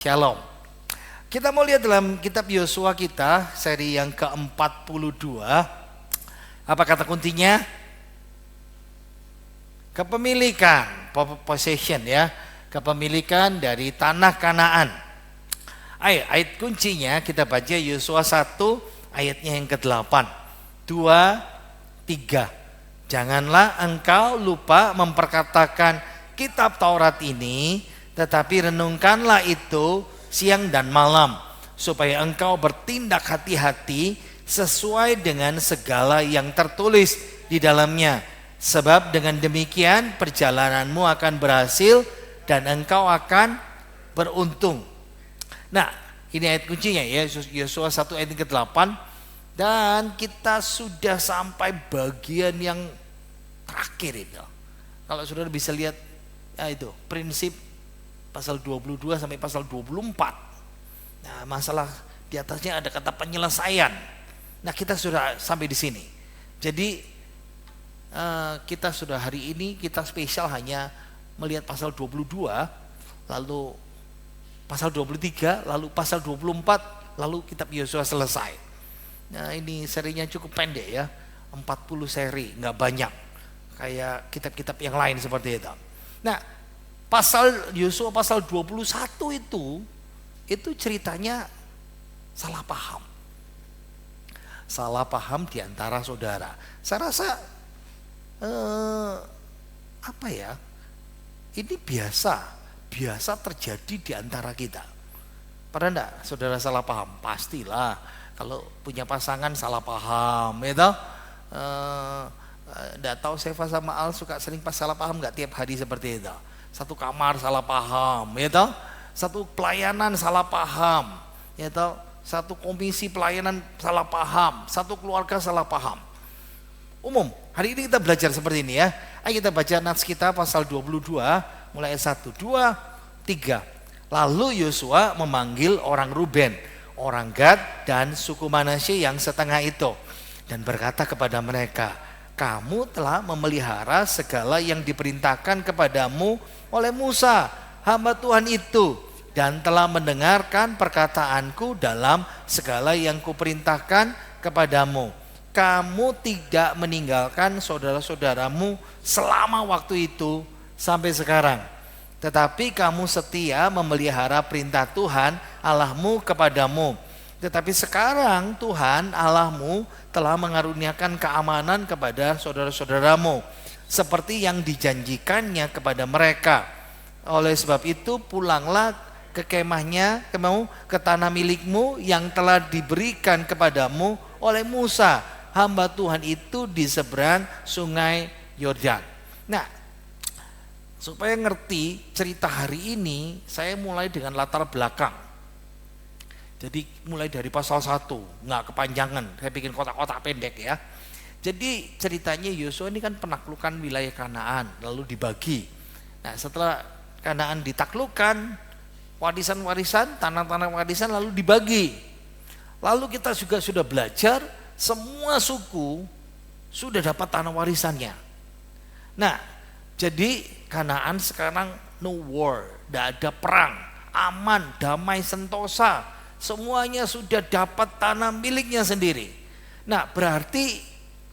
Shalom. Kita mau lihat dalam kitab Yosua kita, seri yang ke-42. Apa kata kuncinya? Kepemilikan, possession ya. Kepemilikan dari tanah Kanaan. Ayo, ayat kuncinya kita baca Yosua 1 ayatnya yang ke-8. 2, 3. Janganlah engkau lupa memperkatakan kitab Taurat ini, tetapi renungkanlah itu siang dan malam, supaya engkau bertindak hati-hati sesuai dengan segala yang tertulis di dalamnya. Sebab dengan demikian perjalananmu akan berhasil dan engkau akan beruntung. Nah, ini ayat kuncinya ya, Yosua 1 ayat ke-8. Dan kita sudah sampai bagian yang terakhir itu. Kalau saudara bisa lihat ya itu, prinsip pasal 22 sampai pasal 24. Nah, masalah di atasnya ada kata penyelesaian. Nah, kita sudah sampai di sini. Jadi kita sudah hari ini kita spesial hanya melihat pasal 22, lalu pasal 23, lalu pasal 24, lalu kitab Yosua selesai. Nah, ini serinya cukup pendek ya. 40 seri, nggak banyak kayak kitab-kitab yang lain seperti itu. Nah, pasal Yosua pasal 21 itu ceritanya salah paham. Salah paham di antara saudara. Saya rasa apa ya? Ini biasa terjadi di antara kita. Pernah enggak saudara salah paham? Pastilah. Kalau punya pasangan salah paham, ya toh? Enggak tahu Seva sama Al suka sering pas salah paham enggak tiap hari seperti itu? Satu kamar salah paham, ya toh? Satu pelayanan salah paham, ya toh? Satu komisi pelayanan salah paham, satu keluarga salah paham. Umum, hari ini kita belajar seperti ini ya. Ayo kita baca nats kita pasal 22, mulai 1, 2, 3. Lalu Yosua memanggil orang Ruben, orang Gad, dan suku Manasye yang setengah itu, dan berkata kepada mereka, kamu telah memelihara segala yang diperintahkan kepadamu oleh Musa, hamba Tuhan itu, dan telah mendengarkan perkataanku dalam segala yang kuperintahkan kepadamu. Kamu tidak meninggalkan saudara-saudaramu selama waktu itu sampai sekarang, tetapi kamu setia memelihara perintah Tuhan Allahmu kepadamu. Tetapi sekarang Tuhan Allahmu telah mengaruniakan keamanan kepada saudara-saudaramu, seperti yang dijanjikannya kepada mereka. Oleh sebab itu pulanglah ke kemahnya, ke tanah milikmu yang telah diberikan kepadamu oleh Musa, hamba Tuhan itu di seberang sungai Yordan. Nah, supaya ngerti cerita hari ini, saya mulai dengan latar belakang. Jadi mulai dari pasal 1, nggak kepanjangan, saya bikin kotak-kotak pendek ya. Jadi ceritanya Yosua ini kan penaklukan wilayah Kanaan, lalu dibagi. Nah, setelah Kanaan ditaklukkan, warisan-warisan, tanah-tanah warisan lalu dibagi. Lalu kita juga sudah belajar, semua suku sudah dapat tanah warisannya. Nah, jadi Kanaan sekarang no war, tidak ada perang, aman, damai, sentosa. Semuanya sudah dapat tanah miliknya sendiri. Nah, berarti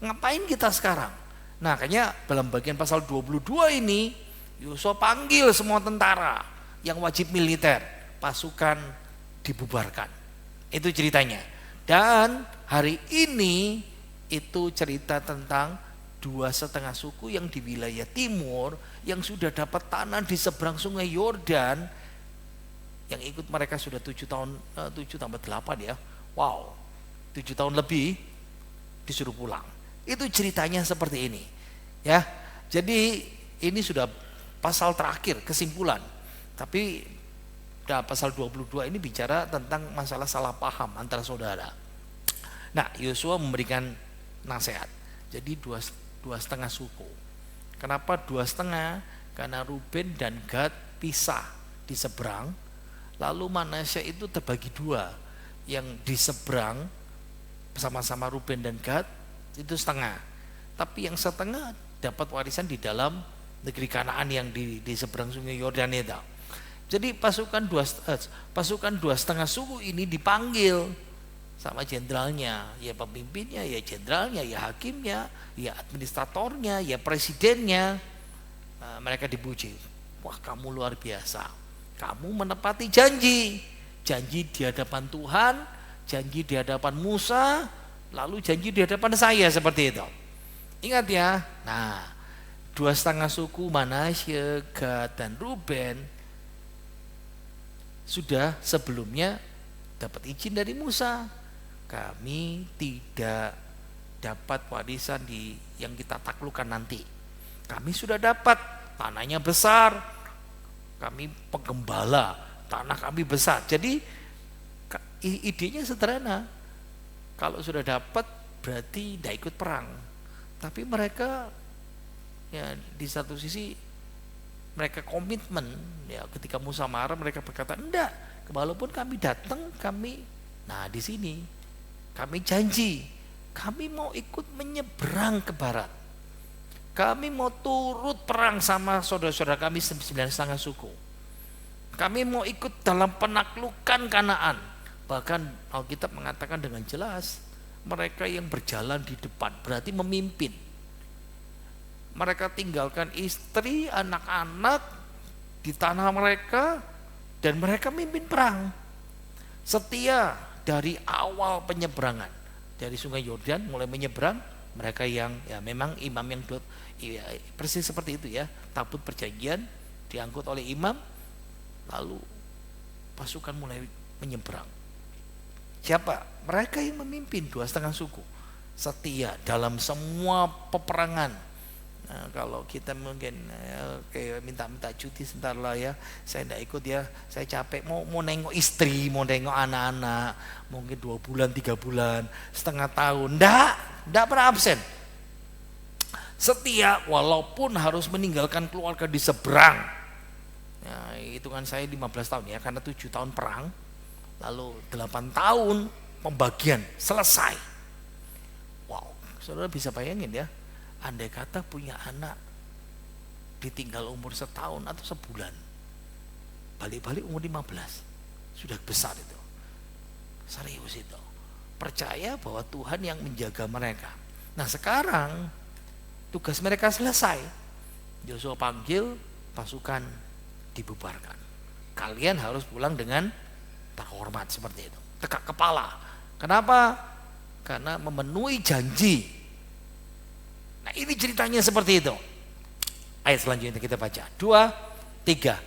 ngapain kita sekarang? Nah, kayaknya dalam bagian pasal 22 ini Yosua panggil semua tentara yang wajib militer, pasukan dibubarkan. Itu ceritanya. Dan hari ini itu cerita tentang 2,5 suku yang di wilayah timur yang sudah dapat tanah di seberang sungai Yordan. Yang ikut mereka sudah 7 tahun, 7 tambah 8 ya. Wow, 7 tahun lebih disuruh pulang. Itu ceritanya seperti ini ya. Jadi ini sudah pasal terakhir, kesimpulan. Tapi pasal 22 ini bicara tentang masalah salah paham antara saudara. Nah, Yosua memberikan nasihat. Jadi 2,5 suku. Kenapa 2,5? Karena Ruben dan Gad pisah di seberang. Lalu Manasye itu terbagi 2, yang di seberang sama-sama Ruben dan Gad itu setengah, tapi yang setengah dapat warisan di dalam negeri Kanaan yang di seberang sungai Yordan itu. Jadi pasukan 2,5 suku ini dipanggil sama jenderalnya, ya pemimpinnya, ya jenderalnya, ya hakimnya, ya administratornya, ya presidennya. Nah, mereka dipuji. Wah, kamu luar biasa. Kamu menepati janji. Janji di hadapan Tuhan, janji di hadapan Musa, lalu janji di hadapan saya, seperti itu. Ingat ya. Nah, 2,5 suku Manasye, Gad, dan Ruben sudah sebelumnya dapat izin dari Musa. Kami tidak dapat warisan yang kita taklukkan nanti. Kami sudah dapat, tanahnya besar, kami penggembala, tanah kami besar. Jadi idenya sederhana. Kalau sudah dapat berarti tidak ikut perang. Tapi mereka ya di satu sisi mereka komitmen, ya ketika Musa marah mereka berkata, enggak, walaupun kami datang, nah di sini kami janji, kami mau ikut menyeberang ke barat, kami mau turut perang sama saudara-saudara kami 9,5 suku, kami mau ikut dalam penaklukan Kanaan. Bahkan Alkitab mengatakan dengan jelas, mereka yang berjalan di depan berarti memimpin. Mereka tinggalkan istri, anak-anak di tanah mereka, dan mereka mimpin perang. Setia dari awal penyeberangan, dari Sungai Yordan mulai menyeberang, mereka yang ya memang imam yang ya, persis seperti itu ya, tabut perjanjian diangkut oleh imam, lalu pasukan mulai menyeberang. Siapa? Mereka yang memimpin 2,5 suku, setia dalam semua peperangan. Nah, kalau kita mungkin kayak minta cuti sebentar lah ya, saya tidak ikut ya, saya capek, mau nengok istri, mau nengok anak-anak, mungkin 2 bulan, 3 bulan, setengah tahun, tidak pernah absen. Setia walaupun harus meninggalkan keluarga di seberang. Nah, hitungan saya 15 tahun ya, karena 7 tahun perang, lalu 8 tahun pembagian selesai. Wow, saudara bisa bayangin ya, andai kata punya anak ditinggal umur setahun atau sebulan, balik-balik umur 15, sudah besar itu, serius itu, percaya bahwa Tuhan yang menjaga mereka. Nah sekarang tugas mereka selesai, Yosua panggil pasukan dibubarkan, kalian harus pulang dengan terhormat seperti itu, tegak kepala. Kenapa? Karena memenuhi janji. Nah ini ceritanya seperti itu. Ayat selanjutnya kita baca 2, 3.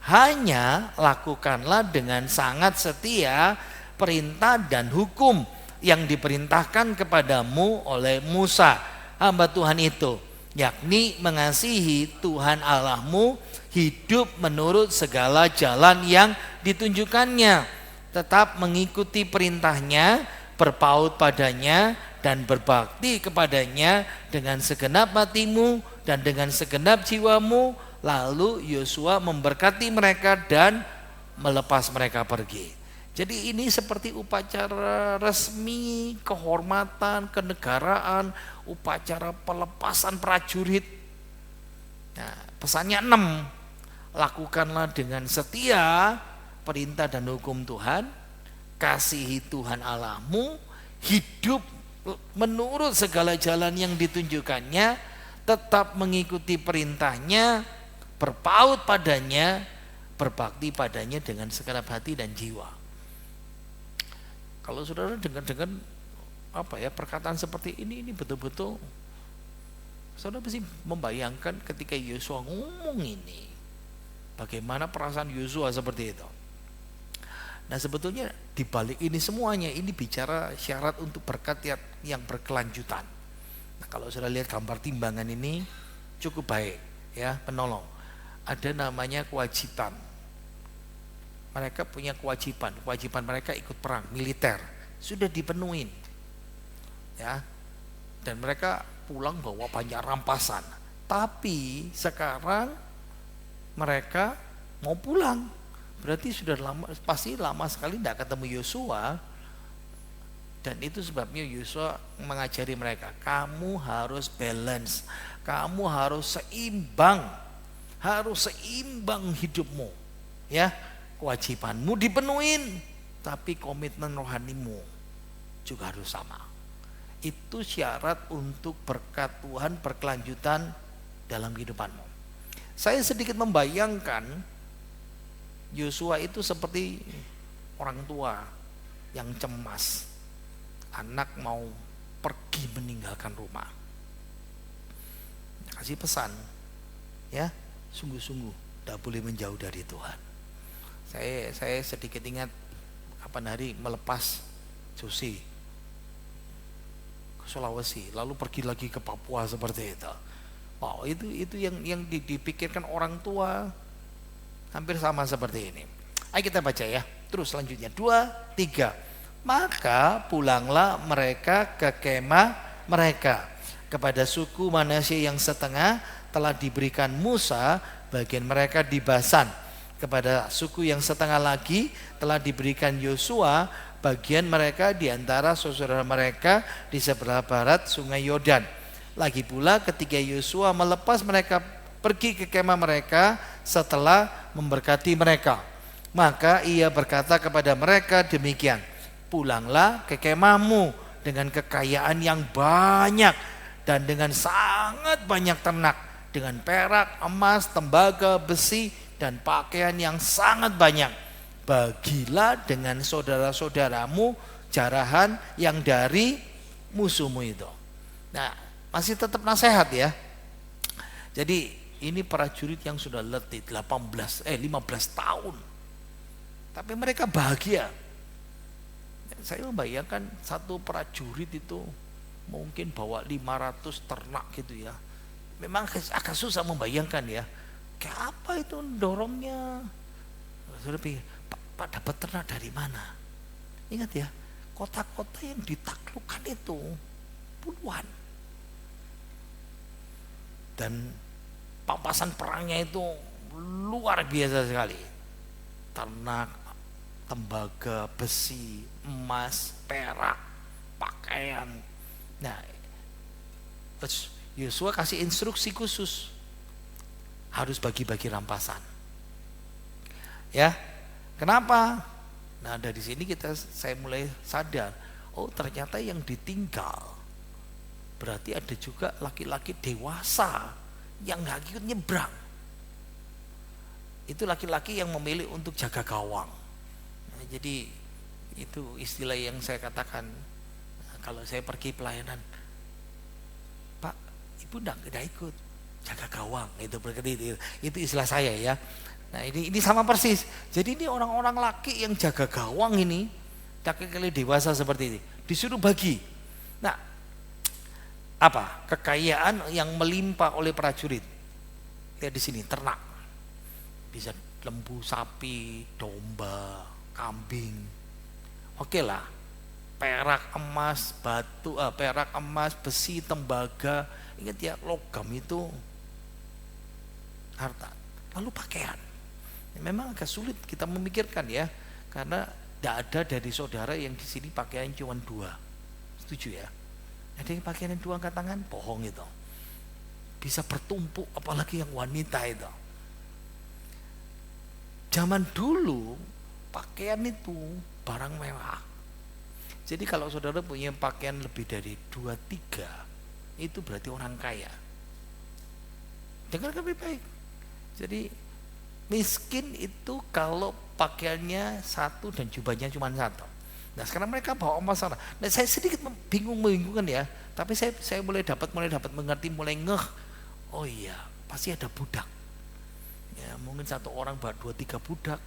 Hanya lakukanlah dengan sangat setia perintah dan hukum yang diperintahkan kepadamu oleh Musa hamba Tuhan itu, yakni mengasihi Tuhan Allahmu, hidup menurut segala jalan yang ditunjukkannya, tetap mengikuti perintahnya, berpaut padanya dan berbakti kepadanya dengan segenap hatimu dan dengan segenap jiwamu. Lalu Yosua memberkati mereka dan melepas mereka pergi. Jadi ini seperti upacara resmi, kehormatan, kenegaraan, upacara pelepasan prajurit. Nah, pesannya 6, lakukanlah dengan setia perintah dan hukum Tuhan, kasihi Tuhan Allahmu, hidup menurut segala jalan yang ditunjukkannya, tetap mengikuti perintahnya, berpaut padanya, berbakti padanya dengan segenap hati dan jiwa. Kalau saudara dengar perkataan seperti ini betul-betul saudara pasti membayangkan ketika Yosua ngomong ini, bagaimana perasaan Yosua seperti itu. Nah sebetulnya dibalik ini semuanya, ini bicara syarat untuk berkat yang berkelanjutan. Nah, kalau sudah lihat gambar timbangan ini cukup baik ya, penolong. Ada namanya kewajiban. Mereka punya kewajiban mereka ikut perang militer sudah dipenuhin ya, dan mereka pulang bawa banyak rampasan. Tapi sekarang mereka mau pulang. Berarti sudah pasti lama sekali tidak ketemu Yosua, dan itu sebabnya Yosua mengajari mereka, kamu harus balance, kamu harus seimbang hidupmu ya, kewajibanmu dipenuhin, tapi komitmen rohanimu juga harus sama. Itu syarat untuk berkat Tuhan berkelanjutan dalam kehidupanmu. Saya sedikit membayangkan Yosua itu seperti orang tua yang cemas, anak mau pergi meninggalkan rumah. Kasih pesan, ya, sungguh-sungguh tidak boleh menjauh dari Tuhan. Saya sedikit ingat kapan hari melepas Josi ke Sulawesi, lalu pergi lagi ke Papua seperti itu. Wow, itu yang dipikirkan orang tua hampir sama seperti ini. Ayo kita baca ya. Terus selanjutnya 2, 3. Maka pulanglah mereka ke kemah mereka. Kepada suku Manasye yang setengah telah diberikan Musa bagian mereka di Basan. Kepada suku yang setengah lagi telah diberikan Yosua bagian mereka di antara saudara mereka di sebelah barat sungai Yordan. Lagi pula ketika Yosua melepas mereka pergi ke kemah mereka setelah memberkati mereka, maka ia berkata kepada mereka demikian, pulanglah ke kemahmu dengan kekayaan yang banyak dan dengan sangat banyak ternak, dengan perak, emas, tembaga, besi, dan pakaian yang sangat banyak. Bagilah dengan saudara-saudaramu jarahan yang dari musuhmu itu. Nah, masih tetap nasihat ya. Jadi ini prajurit yang sudah letih 15 tahun. Tapi mereka bahagia. Saya membayangkan satu prajurit itu mungkin bawa 500 ternak gitu ya. Memang agak susah membayangkan ya. Kayak apa itu dorongnya? Sudah pikir, Pak dapat ternak dari mana? Ingat ya, kota-kota yang ditaklukkan itu puluhan. Dan pampasan perangnya itu luar biasa sekali. Ternak, tembaga, besi, emas, perak, pakaian. Nah, Yosua kasih instruksi khusus, harus bagi-bagi rampasan. Ya, kenapa? Nah, dari sini saya mulai sadar, oh ternyata yang ditinggal berarti ada juga laki-laki dewasa yang nggak ikut nyebrang. Itu laki-laki yang memilih untuk jaga gawang. Nah, jadi itu istilah yang saya katakan. Kalau saya pergi pelayanan, Pak, Ibu enggak ikut jaga gawang, itu istilah saya ya. Nah, ini sama persis. Jadi ini orang-orang laki yang jaga gawang ini, laki-laki dewasa seperti ini, disuruh bagi. Nah, apa? Kekayaan yang melimpah oleh prajurit. Lihat di sini, ternak. Bisa lembu, sapi, domba, kambing. Oke lah. Perak, emas, perak, emas, besi, tembaga. Ingat ya, logam itu harta. Lalu pakaian. Memang agak sulit kita memikirkan ya, karena tidak ada dari saudara yang di sini pakaian cuma 2. Setuju ya? Ada yang pakaian 2 angkat tangan, bohong itu. Bisa bertumpuk, apalagi yang wanita itu. Zaman dulu pakaian itu barang mewah. Jadi kalau saudara punya pakaian lebih dari 2-3, itu berarti orang kaya. Dengarkan baik-baik. Jadi miskin itu kalau pakaiannya 1 dan jubahnya cuma 1. Nah sekarang mereka bawa emas sana. Nah saya sedikit membingungkan ya. Tapi saya mulai dapat mengerti, mulai ngeh. Oh iya, pasti ada budak. Ya mungkin satu orang bawa 2-3 budak.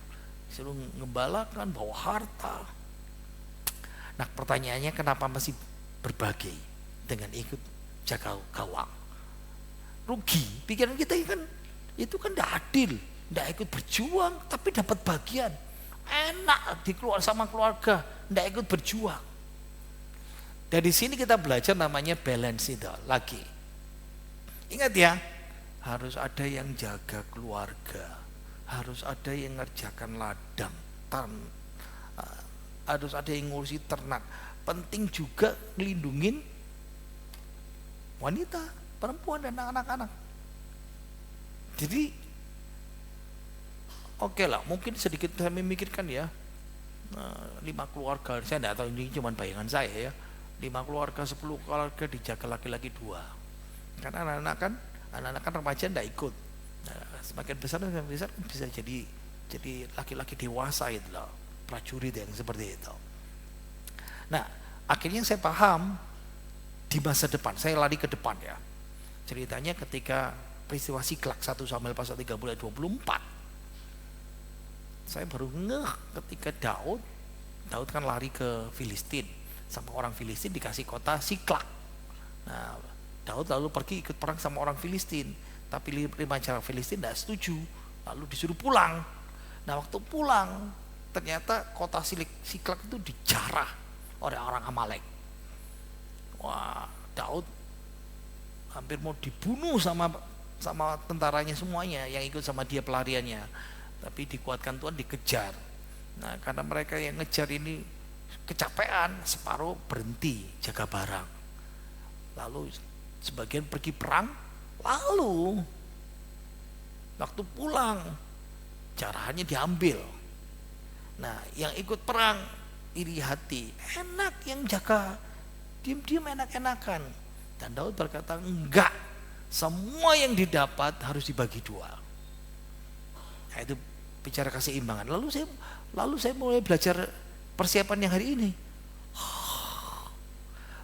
Disuruh ngembalakan, bawa harta. Nah pertanyaannya, kenapa masih berbagi dengan ikut jaga gawang? Rugi. Pikiran kita kan itu kan tidak adil, tidak ikut berjuang tapi dapat bagian. Enak dikeluar sama keluarga, tidak ikut berjuang. Dari sini kita belajar namanya balance itu lagi. Ingat ya, harus ada yang jaga keluarga, harus ada yang ngerjakan ladang, harus ada yang ngurusi ternak. Penting juga melindungin wanita, perempuan dan anak-anak. Jadi oke lah, mungkin sedikit saya memikirkan ya, 5 keluarga, saya tidak tahu, ini cuma bayangan saya ya, 5 keluarga, 10 keluarga dijaga laki-laki 2. Karena anak-anak kan remaja tidak ikut. Nah, semakin besar bisa jadi laki-laki dewasa itu loh, prajurit yang seperti itu. Nah, akhirnya saya paham di masa depan, saya lari ke depan ya. Ceritanya ketika peristiwa Siklak 1 Samuel pasal 30 ayat 24. Saya baru ngeh ketika Daud kan lari ke Filistin, sama orang Filistin dikasih kota Siklak. Nah, Daud lalu pergi ikut perang sama orang Filistin, tapi remaja Filistin tidak setuju, lalu disuruh pulang. Nah, waktu pulang ternyata kota Siklak itu dijarah oleh orang Amalek. Wah, Daud hampir mau dibunuh sama tentaranya semuanya yang ikut sama dia pelariannya. Tapi dikuatkan Tuhan, dikejar. Nah, karena mereka yang ngejar ini kecapean, separuh berhenti jaga barang. Lalu sebagian pergi perang, lalu waktu pulang jarahannya diambil. Nah, yang ikut perang iri hati, enak yang jaga, diam-diam enak-enakan. Dan Daud berkata, enggak, semua yang didapat harus dibagi 2. Nah, itu bicara keseimbangan. Lalu saya mulai belajar persiapan yang hari ini.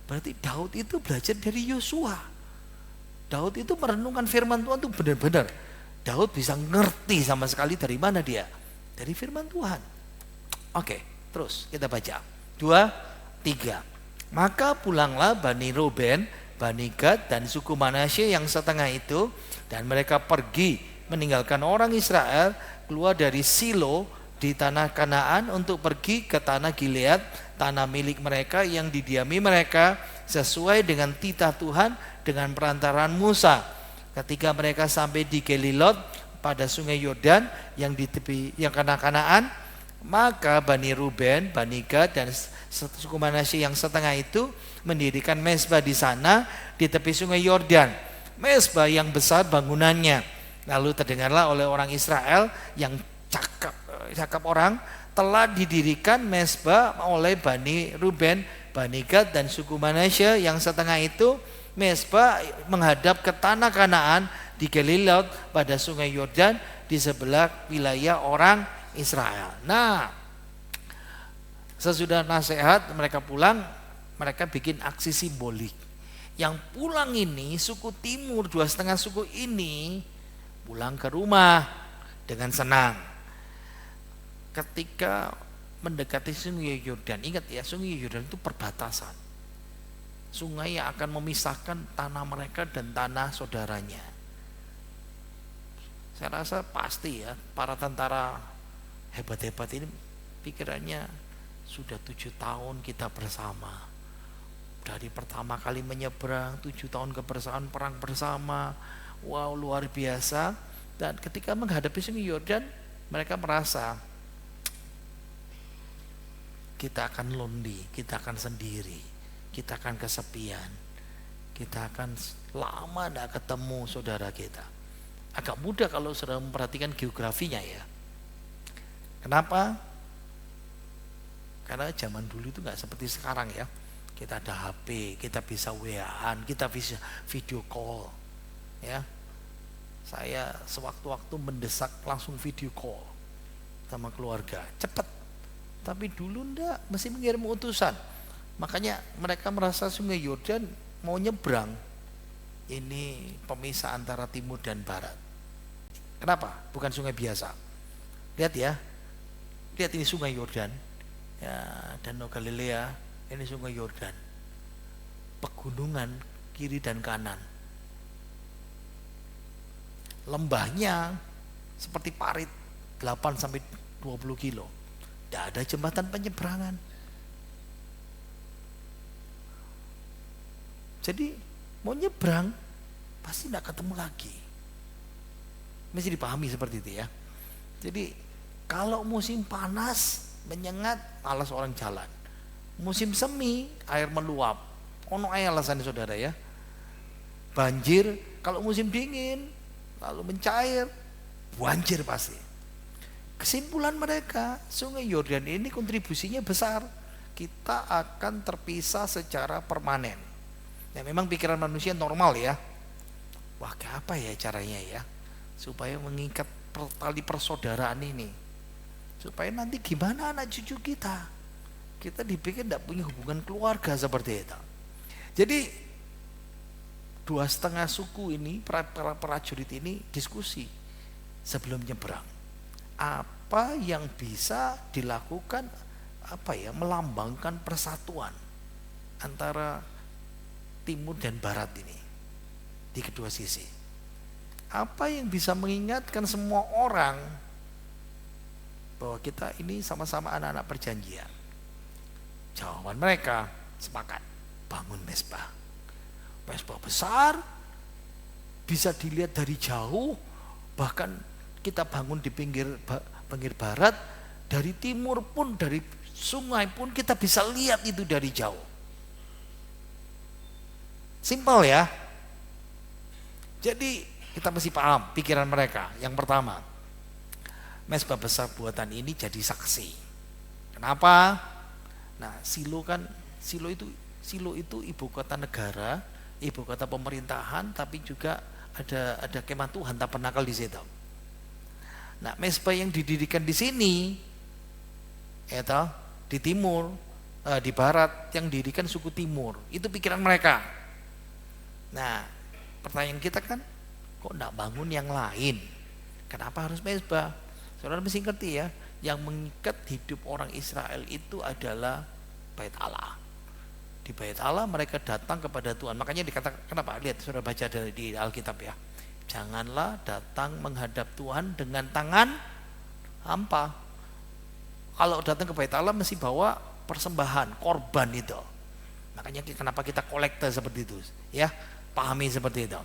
Berarti Daud itu belajar dari Yosua. Daud itu merenungkan firman Tuhan itu benar-benar. Daud bisa ngerti sama sekali dari mana dia? Dari firman Tuhan. Oke, terus kita baca 2, 3. Maka pulanglah Bani Ruben, Bani Gad dan suku Manasye yang setengah itu, dan mereka pergi meninggalkan orang Israel keluar dari Silo di tanah Kanaan untuk pergi ke tanah Gilead, tanah milik mereka yang didiami mereka sesuai dengan titah Tuhan dengan perantaraan Musa. Ketika mereka sampai di Gelilot pada sungai Yordan yang di tepi yang Kanaan, maka Bani Ruben, Bani Gad dan suku Manasye yang setengah itu mendirikan mezbah di sana di tepi sungai Yordan. Mezbah yang besar bangunannya. Lalu terdengarlah oleh orang Israel yang cakap orang, telah didirikan mezbah oleh Bani Ruben, Bani Gad dan suku Manasye yang setengah itu, mezbah menghadap ke tanah Kanaan di Gelilot pada sungai Yordan di sebelah wilayah orang Israel. Nah, sesudah nasihat mereka pulang, mereka bikin aksi simbolik. Yang pulang ini suku timur, 2,5 suku ini pulang ke rumah dengan senang. Ketika mendekati sungai Yordan, ingat ya, sungai Yordan itu perbatasan. Sungai yang akan memisahkan tanah mereka dan tanah saudaranya. Saya rasa pasti ya, para tentara hebat-hebat ini pikirannya sudah 7 tahun kita bersama. Dari pertama kali menyeberang, 7 tahun kebersamaan, perang bersama. Wow, luar biasa. Dan ketika menghadapi sungai Yordan, mereka merasa kita akan lonely, kita akan sendiri, kita akan kesepian, kita akan lama tidak ketemu saudara kita. Agak mudah kalau sudah memperhatikan geografinya ya. Kenapa? Karena zaman dulu itu nggak seperti sekarang ya. Kita ada HP, kita bisa WA-an, kita bisa video call. Ya, saya sewaktu-waktu mendesak langsung video call sama keluarga, cepat. Tapi dulu ndak, mesti mengirim utusan. Makanya mereka merasa sungai Yordan mau nyebrang. Ini pemisah antara timur dan barat. Kenapa? Bukan sungai biasa. Lihat ya, lihat ini sungai Yordan, ya, Danau Galilea, ini sungai Yordan. Pegunungan kiri dan kanan. Lembahnya seperti parit 8 sampai 20 kilo. Tidak ada jembatan penyeberangan. Jadi mau nyebrang pasti tidak ketemu lagi. Mesti dipahami seperti itu ya. Jadi kalau musim panas menyengat, malas orang jalan. Musim semi air meluap. Ono ae alasannya saudara ya. Banjir kalau musim dingin lalu mencair, banjir pasti. Kesimpulan mereka, Sungai Yordan ini kontribusinya besar. Kita akan terpisah secara permanen. Ya memang pikiran manusia normal ya. Wah, apa ya caranya ya? Supaya mengikat tali persaudaraan ini. Supaya nanti gimana anak cucu kita? Kita dipikir tidak punya hubungan keluarga seperti itu. Jadi 2,5 suku ini, para prajurit ini diskusi sebelum nyebrang. Apa yang bisa dilakukan melambangkan persatuan antara timur dan barat ini di kedua sisi. Apa yang bisa mengingatkan semua orang bahwa kita ini sama-sama anak-anak perjanjian? Jawaban mereka sepakat, bangun mezbah. Mezbah besar, bisa dilihat dari jauh, bahkan kita bangun di pinggir barat, dari timur pun, dari sungai pun kita bisa lihat itu dari jauh. Simpel ya. Jadi kita mesti paham pikiran mereka. Yang pertama, mezbah besar buatan ini jadi saksi. Kenapa? Nah, Silo itu ibu kota negara, ibu kota pemerintahan, tapi juga ada kemah Tuhan tabernakel di situ. Nah, mezbah yang didirikan di sini, di timur, di barat, yang didirikan suku timur, itu pikiran mereka. Nah, pertanyaan kita kan, kok enggak bangun yang lain? Kenapa harus mezbah? Saudara mesti ngerti ya, yang mengikat hidup orang Israel itu adalah Bait Allah. Di Bait Allah mereka datang kepada Tuhan. Makanya dikatakan, kenapa? Lihat, saudara baca di Alkitab ya. Janganlah datang menghadap Tuhan dengan tangan hampa. Kalau datang ke Bait Allah mesti bawa persembahan, korban itu. Makanya kenapa kita kolektor seperti itu, ya, pahami seperti itu.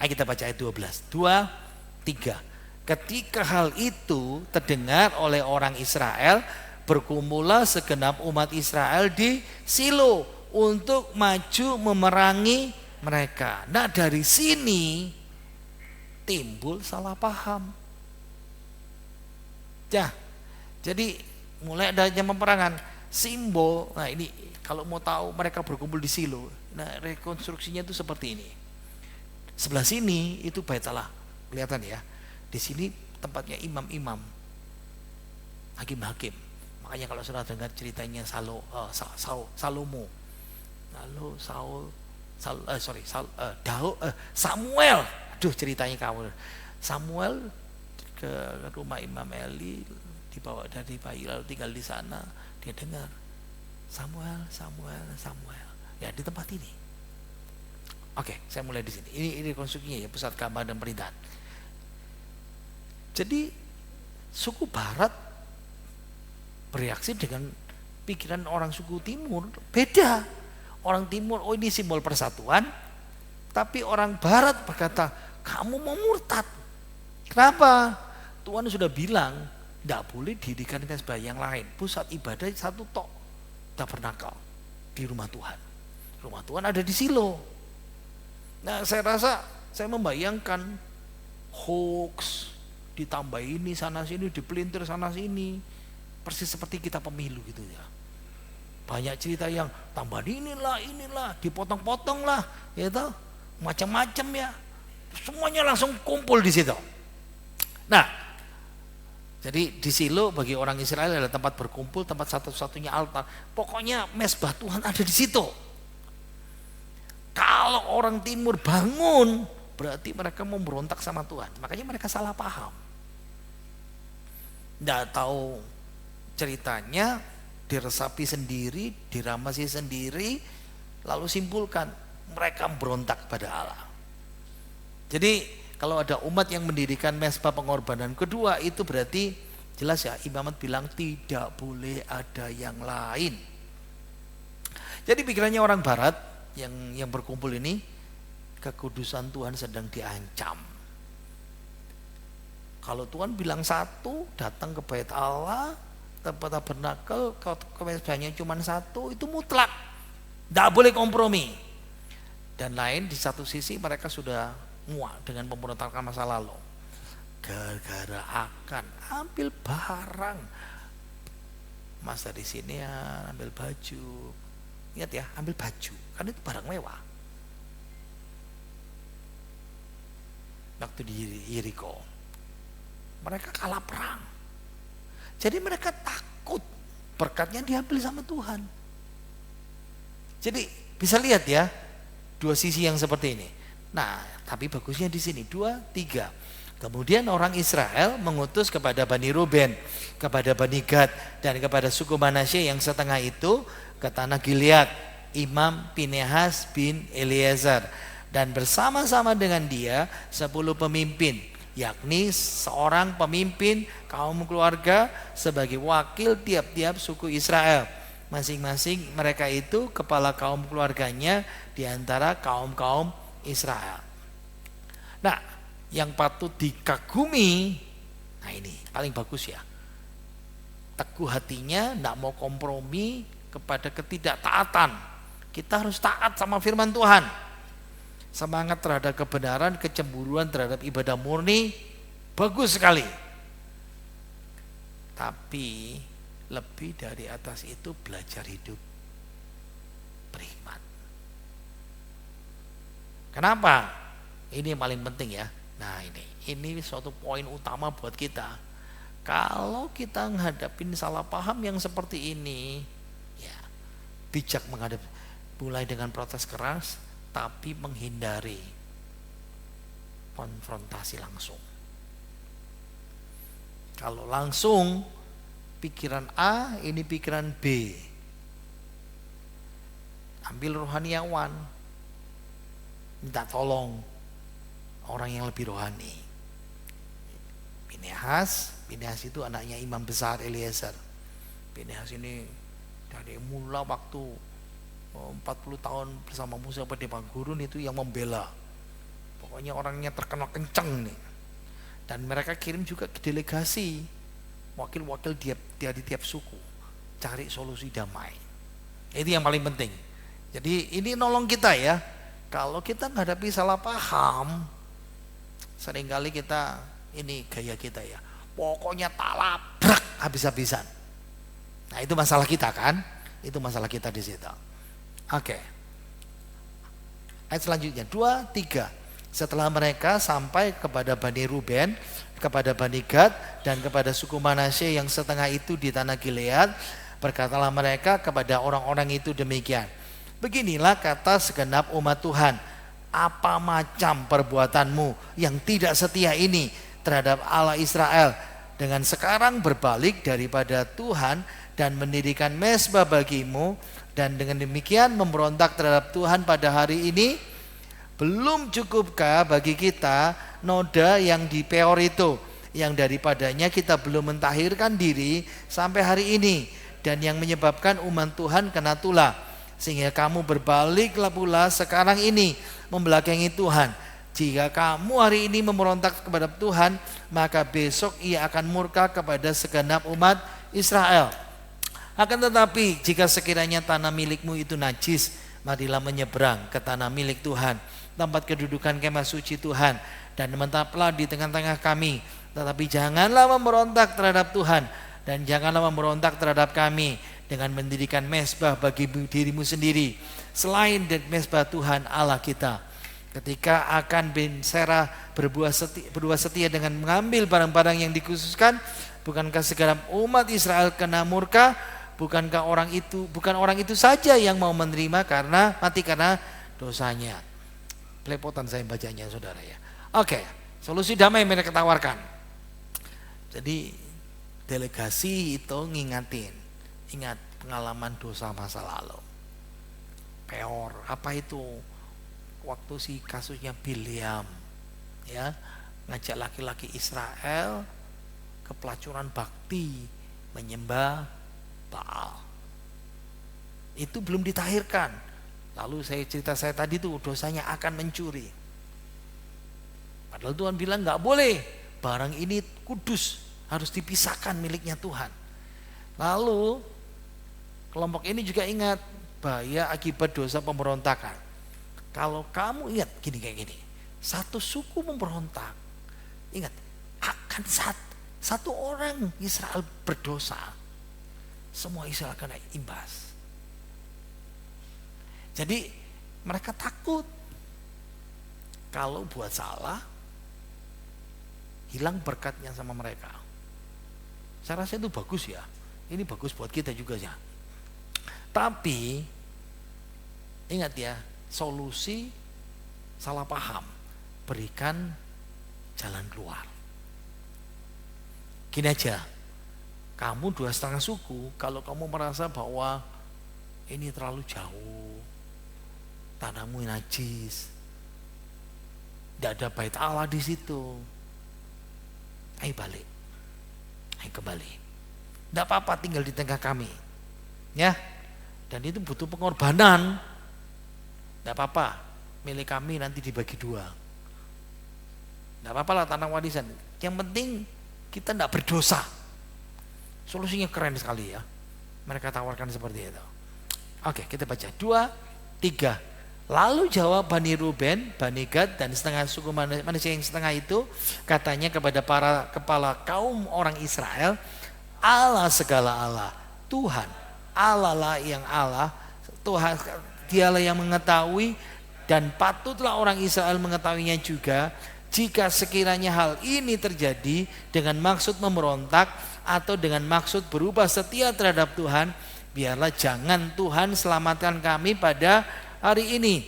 Ayo kita baca ayat 12. 2, 3. Ketika hal itu terdengar oleh orang Israel, berkumpullah segenap umat Israel di Silo untuk maju memerangi mereka. Nah, dari sini timbul salah paham. Jadi mulai adanya peperangan, simbol. Nah, ini kalau mau tahu mereka berkumpul di Silo. Nah, rekonstruksinya itu seperti ini. Sebelah sini itu Bait Allah, kelihatan ya. Di sini tempatnya imam-imam, hakim-hakim. Makanya kalau sudah dengar ceritanya Salomo, lalu Samuel. Aduh, ceritanya kamu. Samuel ke rumah Imam Eli, dibawa dari bayi lalu tinggal di sana. Dia dengar Samuel. Ya, di tempat ini. Oke, saya mulai di sini. Ini konstruksinya ya, pusat gambar dan perintahan. Jadi suku barat bereaksi dengan pikiran orang suku timur beda. Orang timur, oh ini simbol persatuan, tapi orang barat berkata, kamu mau murtad. Kenapa? Tuhan sudah bilang tidak boleh didirikan mezbah yang lain. Pusat ibadah satu tok, tabernakel di rumah Tuhan. Rumah Tuhan ada di Silo. Nah, saya membayangkan hoax, ditambah ini sana sini, dipelintir sana sini, persis seperti kita pemilu gitu ya. Banyak cerita yang tambah inilah, dipotong-potong lah, gitu, macam-macam ya. Semuanya langsung kumpul di situ. Nah, jadi di Silo bagi orang Israel adalah tempat berkumpul, tempat satu-satunya altar. Pokoknya mezbah Tuhan ada di situ. Kalau orang timur bangun, berarti mereka memberontak sama Tuhan. Makanya mereka salah paham. Tidak tahu ceritanya, diresapi sendiri, diramasi sendiri, lalu simpulkan mereka berontak pada Allah. Jadi kalau ada umat yang mendirikan mezbah pengorbanan kedua, itu berarti jelas ya, imamat bilang tidak boleh ada yang lain. Jadi pikirannya orang barat yang berkumpul ini, kekudusan Tuhan sedang diancam. Kalau Tuhan bilang satu, datang ke Bait Allah, tempat tabernakel, ke mezbahnya cuma satu, itu mutlak, tidak boleh kompromi. Dan lain di satu sisi mereka sudah muak dengan pemberontakan masa lalu. gara-gara akan ambil barang. Mas dari sini ya ambil baju. Ingat ya, ambil baju, karena itu barang mewah. Waktu di Yeriko, mereka kalah perang. Jadi mereka takut berkatnya diambil sama Tuhan. Jadi bisa lihat ya, dua sisi yang seperti ini. Nah, tapi bagusnya di sini 2, 3. Kemudian orang Israel mengutus kepada Bani Ruben, kepada Bani Gad, dan kepada suku Manasye yang setengah itu ke tanah Gilead, Imam Pinehas bin Eleazar, dan bersama-sama dengan dia 10 pemimpin, yakni seorang pemimpin kaum keluarga sebagai wakil tiap-tiap suku Israel. Masing-masing mereka itu kepala kaum keluarganya di antara kaum-kaum Israel. Nah, yang patut dikagumi, nah ini paling bagus ya, teguh hatinya, tidak mau kompromi kepada ketidaktaatan. Kita harus taat sama firman Tuhan. Semangat terhadap kebenaran, kecemburuan terhadap ibadah murni, bagus sekali. Tapi lebih dari atas itu belajar hidup berhikmat. Kenapa? Ini yang paling penting ya. Nah ini suatu poin utama buat kita. Kalau kita menghadapin salah paham yang seperti ini, ya bijak menghadapi, mulai dengan protes keras, tapi menghindari konfrontasi langsung. Kalau langsung pikiran A, ini pikiran B. Ambil rohaniawan, minta tolong orang yang lebih rohani. Pinehas itu anaknya imam besar Eleazar. Pinehas ini dari mula waktu 40 tahun bersama Musa pada padang gurun itu yang membela. Pokoknya orangnya terkenal kenceng nih. Dan mereka kirim juga ke delegasi, wakil-wakil dari tiap suku, cari solusi damai. Itu yang paling penting. Jadi ini nolong kita ya. Kalau kita menghadapi salah paham, seringkali kita, ini gaya kita ya, pokoknya tak labrak habis-habisan. Nah itu masalah kita kan, itu masalah kita di situ. Oke. Ayat selanjutnya 2, 3. Setelah mereka sampai kepada Bani Ruben, kepada Bani Gad, dan kepada suku Manasye yang setengah itu di tanah Gilead, berkatalah mereka kepada orang-orang itu demikian. Beginilah kata segenap umat Tuhan, apa macam perbuatanmu yang tidak setia ini terhadap Allah Israel, dengan sekarang berbalik daripada Tuhan dan mendirikan mezbah bagimu, dan dengan demikian memberontak terhadap Tuhan pada hari ini? Belum cukupkah bagi kita noda yang di Peor itu, yang daripadanya kita belum mentahirkan diri sampai hari ini, dan yang menyebabkan umat Tuhan kena tulah, sehingga kamu berbaliklah pula sekarang ini membelakangi Tuhan. Jika kamu hari ini memberontak kepada Tuhan, maka besok ia akan murka kepada segenap umat Israel. Akan tetapi jika sekiranya tanah milikmu itu najis, marilah menyeberang ke tanah milik Tuhan, tempat kedudukan kemah suci Tuhan, dan menetaplah di tengah-tengah kami. Tetapi janganlah memberontak terhadap Tuhan, dan janganlah memberontak terhadap kami dengan mendirikan mezbah bagi dirimu sendiri selain mezbah Tuhan Allah kita. Ketika Akan bin Serah berbuat setia dengan mengambil barang-barang yang dikhususkan, bukankah segenap umat Israel kena murka? Bukan orang itu saja yang mau menerima karena mati karena dosanya. Pelepotan saya bacanya saudara ya. Oke, solusi damai mereka tawarkan. Jadi delegasi itu ingat pengalaman dosa masa lalu. Peor, apa itu? Waktu si kasusnya Bileam, ya, ngajak laki-laki Israel ke pelacuran bakti, menyembah Baal. Itu belum ditahirkan. Lalu cerita saya tadi tuh dosanya akan mencuri. Padahal Tuhan bilang nggak boleh, barang ini kudus, harus dipisahkan miliknya Tuhan. Lalu kelompok ini juga ingat bahaya akibat dosa pemberontakan. Kalau kamu ingat kayak gini, satu suku memberontak, ingat hak bahkan satu orang Israel berdosa, semua Israel kena imbas. Jadi mereka takut kalau buat salah hilang berkatnya sama mereka. Saya rasa itu bagus ya. Ini bagus buat kita juga ya. Tapi ingat ya, solusi salah paham, berikan jalan keluar. Gini aja, kamu 2,5 suku, kalau kamu merasa bahwa ini terlalu jauh, tanahmu najis, tidak ada bait Allah di situ, ayo balik, ayo kembali. Tidak apa-apa tinggal di tengah kami, ya. Dan itu butuh pengorbanan. Tidak apa-apa, milik kami nanti dibagi 2. Tidak apa-apa lah tanah warisan. Yang penting kita tidak berdosa. Solusinya keren sekali ya. Mereka tawarkan seperti itu. Oke, kita baca 2, 3. Lalu jawab Bani Ruben, Bani Gad, dan setengah suku manusia yang setengah itu, katanya kepada para kepala kaum orang Israel, Allah segala Allah, Tuhan, Allah lah yang Allah, Tuhan, dialah yang mengetahui, dan patutlah orang Israel mengetahuinya juga. Jika sekiranya hal ini terjadi dengan maksud memberontak atau dengan maksud berubah setia terhadap Tuhan, biarlah jangan Tuhan selamatkan kami pada hari ini.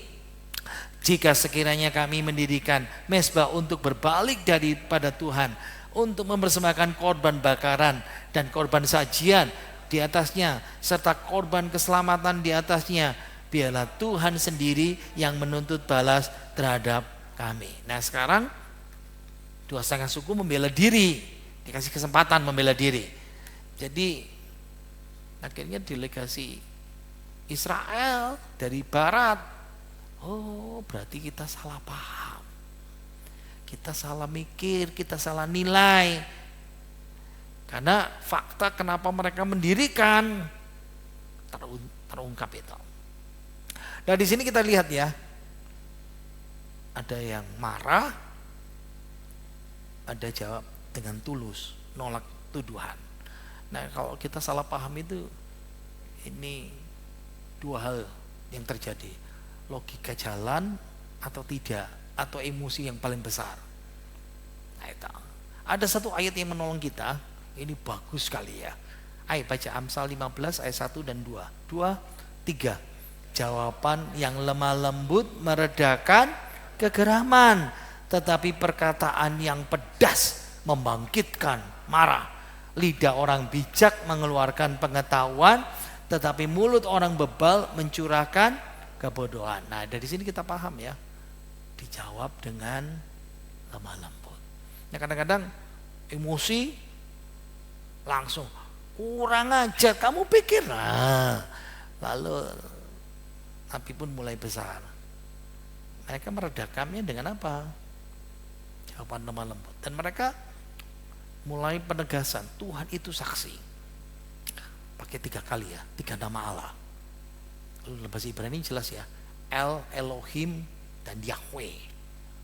Jika sekiranya kami mendirikan mezbah untuk berbalik daripada Tuhan, untuk mempersembahkan korban bakaran dan korban sajian di atasnya, serta korban keselamatan di atasnya, biarlah Tuhan sendiri yang menuntut balas terhadap kami. Nah sekarang 2,5 suku membela diri, dikasih kesempatan membela diri. Jadi akhirnya delegasi Israel dari barat, oh berarti kita salah paham, kita salah mikir, kita salah nilai. Karena fakta kenapa mereka mendirikan terungkap itu. Nah di sini kita lihat ya, ada yang marah, ada jawab dengan tulus, nolak tuduhan. Nah kalau kita salah paham itu, ini 2 hal yang terjadi, logika jalan atau tidak, atau emosi yang paling besar. Nah itu. Ada satu ayat yang menolong kita, ini bagus sekali ya. Ayo baca Amsal 15 ayat 1 dan 2. 2, 3. Jawaban yang lemah lembut meredakan kegeraman, tetapi perkataan yang pedas membangkitkan marah. Lidah orang bijak mengeluarkan pengetahuan, tetapi mulut orang bebal mencurahkan kebodohan. Nah dari sini kita paham ya, dijawab dengan lemah lembut. Nah kadang-kadang emosi langsung, kurang ajar, kamu pikir. Nah, lalu api pun mulai besar. Mereka meredakannya dengan apa? Jawaban lemah lembut. Dan mereka mulai penegasan, Tuhan itu saksi. Pakai 3 kali ya, 3 nama Allah. Lalu bahasa Ibrani jelas ya, El, Elohim, dan Yahweh.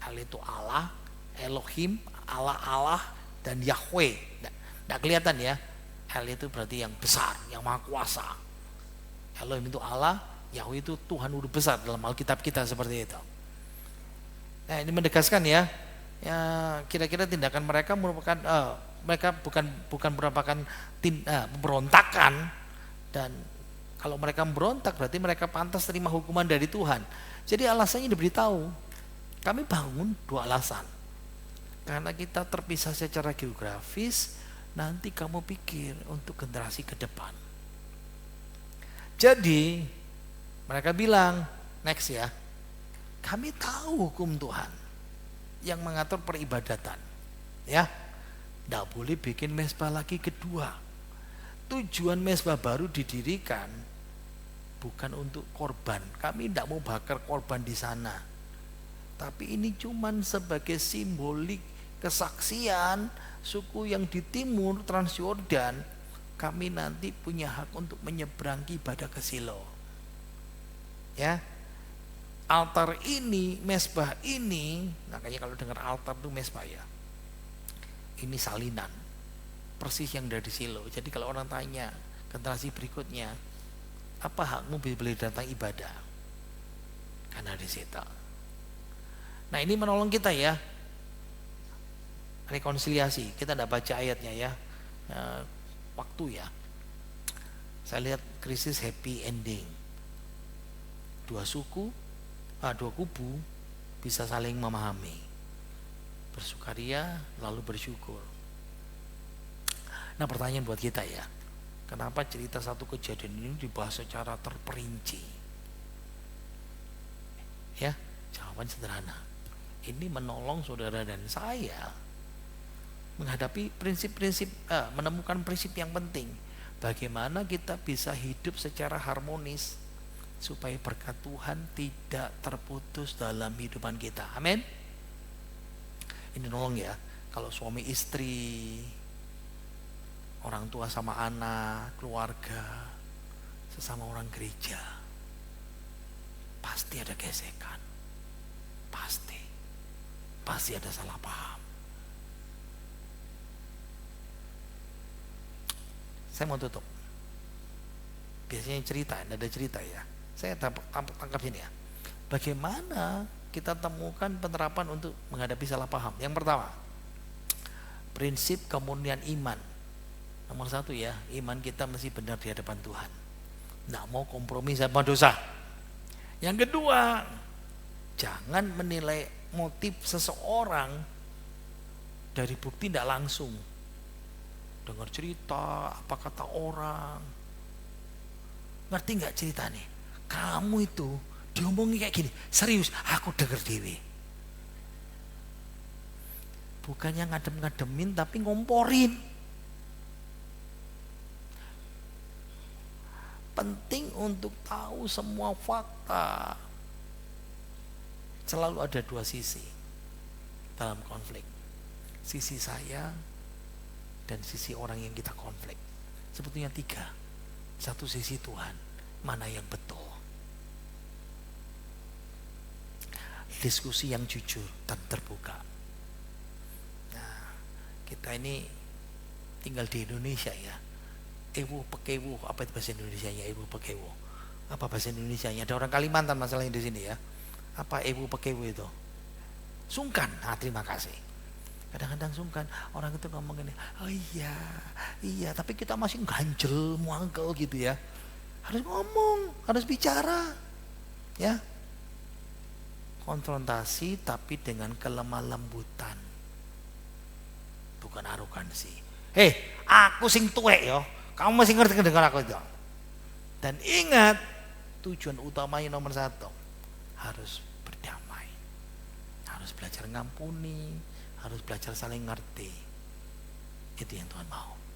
El itu Allah, Elohim, Allah, dan Yahweh. Tidak kelihatan ya, El itu berarti yang besar, yang maha kuasa. Elohim itu Allah, Yahweh itu Tuhan udah besar dalam Alkitab kita seperti itu. Nah ini menegaskan ya, ya kira-kira tindakan mereka merupakan mereka bukan merupakan pemberontakan, dan kalau mereka memberontak berarti mereka pantas terima hukuman dari Tuhan. Jadi alasannya diberitahu, kami bangun 2 alasan. Karena kita terpisah secara geografis, nanti kamu pikir untuk generasi ke depan. Jadi mereka bilang, next ya, kami tahu hukum Tuhan yang mengatur peribadatan, ya, tidak boleh bikin mezbah lagi kedua. Tujuan mezbah baru didirikan bukan untuk korban. Kami tidak mau bakar korban di sana, tapi ini cuman sebagai simbolik kesaksian suku yang di timur Transyordan, kami nanti punya hak untuk menyeberangi ibadah ke Silo. Ya, altar ini, mezbah ini, makanya kalau dengar altar itu mezbah ya, ini salinan persis yang dari Silo. Jadi kalau orang tanya generasi berikutnya, apa hakmu boleh datang ibadah? Karena di situ. Nah ini menolong kita ya, rekonsiliasi. Kita tidak baca ayatnya ya, waktu ya. Saya lihat krisis happy ending. Dua kubu bisa saling memahami, bersukaria lalu bersyukur. Nah pertanyaan buat kita ya, kenapa cerita satu kejadian ini dibahas secara terperinci? Ya, jawaban sederhana. Ini menolong saudara dan saya menghadapi prinsip-prinsip, menemukan prinsip yang penting. Bagaimana kita bisa hidup secara harmonis supaya berkat Tuhan tidak terputus dalam kehidupan kita. Amin. Ini nolong ya. Kalau suami istri, orang tua sama anak, keluarga, sesama orang gereja, pasti ada gesekan. Pasti ada salah paham. Saya mau tutup. Biasanya cerita, ada cerita ya. Saya tangkap sini ya. Bagaimana kita temukan penerapan untuk menghadapi salah paham? Yang pertama, prinsip kemurnian iman. Nomor satu ya, iman kita mesti benar di hadapan Tuhan. Nggak mau kompromi sama dosa. Yang kedua, jangan menilai motif seseorang dari bukti tidak langsung. Dengar cerita, apa kata orang. Ngerti nggak cerita nih? Kamu itu diomongin kayak gini, serius, aku denger dewe. Bukannya ngadem-ngademin tapi ngomporin. Penting untuk tahu semua fakta. Selalu ada dua sisi dalam konflik. Sisi saya dan sisi orang yang kita konflik. Sebetulnya tiga. Satu sisi Tuhan, mana yang betul. Diskusi yang jujur dan terbuka. Nah, kita ini tinggal di Indonesia ya. Ewu pekewu, apa itu bahasa Indonesianya? Ewu pekewu. Apa bahasa Indonesianya? Ada orang Kalimantan masalahnya di sini ya. Apa ewu pekewu itu? Sungkan. Nah, terima kasih. Kadang-kadang sungkan orang itu ngomong gini, oh iya, tapi kita masih ganjel, muangkel gitu ya. Harus ngomong, harus bicara, ya. Konfrontasi tapi dengan kelemah lembutan, bukan arogansi. Aku sing tuwek yo, kamu masih ngerti dengan aku itu. Dan ingat, tujuan utamanya nomor satu, harus berdamai, harus belajar ngampuni, harus belajar saling ngerti. Itu yang Tuhan mau.